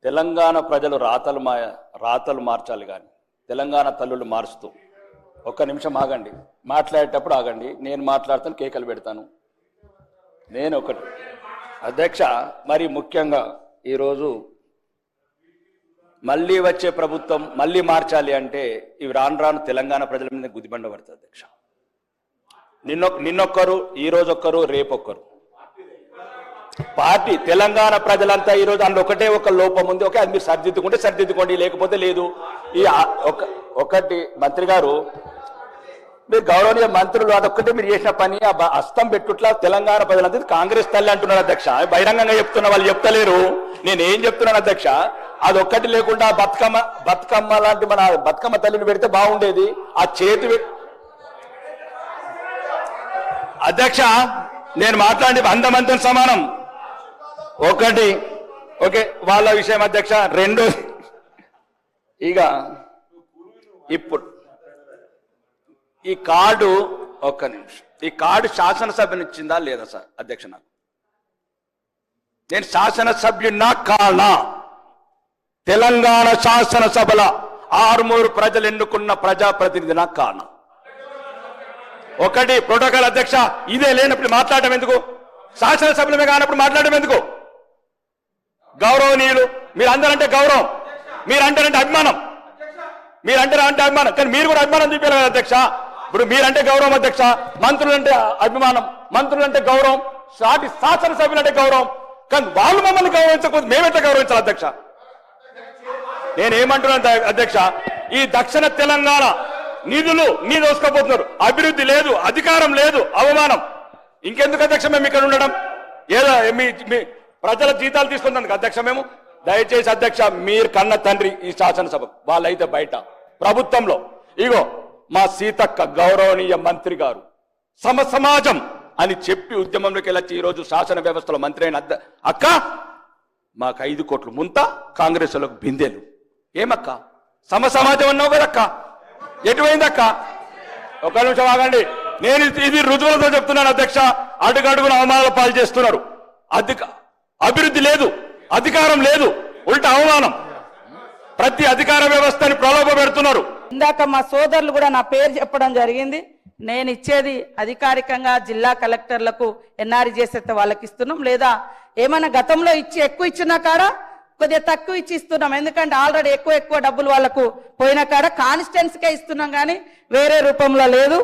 తెలంగాణ ప్రజలు రాతలు మార్చాలి కానీ తెలంగాణ తల్లులు మారుస్తూ ఒక్క నిమిషం ఆగండి, మాట్లాడేటప్పుడు ఆగండి. నేను మాట్లాడతాను, కేకలు పెడతాను. నేను ఒకటి అధ్యక్ష, మరి ముఖ్యంగా ఈరోజు మళ్ళీ వచ్చే ప్రభుత్వం మళ్ళీ మార్చాలి అంటే ఇవి రాను రాను తెలంగాణ ప్రజల మీద గుదిబండ పడుతుంది అధ్యక్ష. నిన్నొక్కరు, ఈరోజు ఒక్కరు, రేపొక్కరు. పార్టీ తెలంగాణ ప్రజలంతా ఈరోజు అందులో ఒకటే ఒక లోపం ఉంది. ఓకే, అది మీరు సరిదిద్దుకుంటే సరిదిద్దుకోండి, లేకపోతే లేదు. ఈ ఒకటి మంత్రి గారు, మీరు గౌరవనీయ మంత్రులు అదొక్కటే మీరు చేసిన పని అస్తం పెట్టుట్లా తెలంగాణ ప్రజలంతా కాంగ్రెస్ తల్లి అంటున్నారు అధ్యక్ష. బహిరంగంగా చెప్తున్నా, వాళ్ళు చెప్తలేరు. నేనేం చెప్తున్నాను అధ్యక్ష, అదొక్కటి లేకుండా బతుకమ్మ లాంటి మన బతుకమ్మ తల్లిని పెడితే బాగుండేది. ఆ చేతి అధ్యక్ష, నేను మాట్లాడి 100 మందితో సమానం. ఒకటి ఓకే వాళ్ళ విషయం అధ్యక్ష. రెండో, ఇక ఇప్పుడు ఈ కార్డు, ఒక్క నిమిషం, ఈ కార్డు శాసనసభనిచ్చిందా లేదా సార్ అధ్యక్ష? నేను శాసనసభ్యున్నా కానా? తెలంగాణ శాసనసభల 6 ప్రజలు ఎన్నుకున్న ప్రజాప్రతినిధినా కానా? ఒకటి ప్రోటోకాల్ అధ్యక్ష, ఇదే లేనప్పుడు మాట్లాడటం ఎందుకు? శాసనసభ్యులమే కానప్పుడు మాట్లాడటం ఎందుకు? గౌరవనీయులు మీరందరంటే గౌరవం, మీరంటారంటే అభిమానం, మీరంటే అభిమానం, కానీ మీరు కూడా అభిమానం చూపారు కదా అధ్యక్ష. ఇప్పుడు మీరంటే గౌరవం అధ్యక్ష, మంత్రులంటే అభిమానం, మంత్రులంటే గౌరవం, సాటి శాసనసభ్యులంటే గౌరవం, కానీ వాళ్ళు మమ్మల్ని గౌరవించకపోతే మేమెంత గౌరవించాలి అధ్యక్ష? నేనేమంటున్నాను అధ్యక్ష, ఈ దక్షిణ తెలంగాణ నిధులు మీరు దోసుకోబోతున్నారు. అభివృద్ధి లేదు, అధికారం లేదు, అవమానం. ఇంకెందుకు అధ్యక్ష మేము ఇక్కడ ఉండడం? ఏదో మీ ప్రజల జీతాలు తీసుకుందాం అధ్యక్ష మేము. దయచేసి అధ్యక్ష, మీరు కన్న తండ్రి ఈ శాసనసభ, వాళ్ళైతే బయట ప్రభుత్వంలో. ఇగో మా సీతక్క గౌరవనీయ మంత్రి గారు సమాజం అని చెప్పి ఉద్యమంలోకి వెళ్ళొచ్చి ఈరోజు శాసన వ్యవస్థలో మంత్రి అయిన అక్క, మాకు 5 కోట్లు ముంత, కాంగ్రెస్ వాళ్ళకు బిందెలు. ఏమక్క సమాజం అన్నావు కదక్క, ఎటువైందక్క? ఒక నిమిషం ఆగండి, నేను ఇది రుజువులతో చెప్తున్నాను అధ్యక్ష. అడుగడుగున అవమానాల పాలు చేస్తున్నారు. అభివృద్ధి లేదు, అధికారం లేదు, ఉల్టా అవమానం. ప్రతి అధికార వ్యవస్థని ప్రలోభ పెడుతున్నారు. ఇందాక మా సోదరులు కూడా నా పేరు చెప్పడం జరిగింది. నేను ఇచ్చేది అధికారికంగా జిల్లా కలెక్టర్లకు ఎన్ఆర్ఈ చేసేస్తే వాళ్ళకి ఇస్తున్నాం, లేదా ఏమైనా గతంలో ఎక్కువ ఇచ్చిన కాడ కొద్దిగా తక్కువ ఇచ్చి ఇస్తున్నాం. ఎందుకంటే ఆల్రెడీ ఎక్కువ డబ్బులు వాళ్ళకు పోయిన కాడ కాన్స్టిట్యున్సీకే ఇస్తున్నాం, కానీ వేరే రూపంలో లేదు.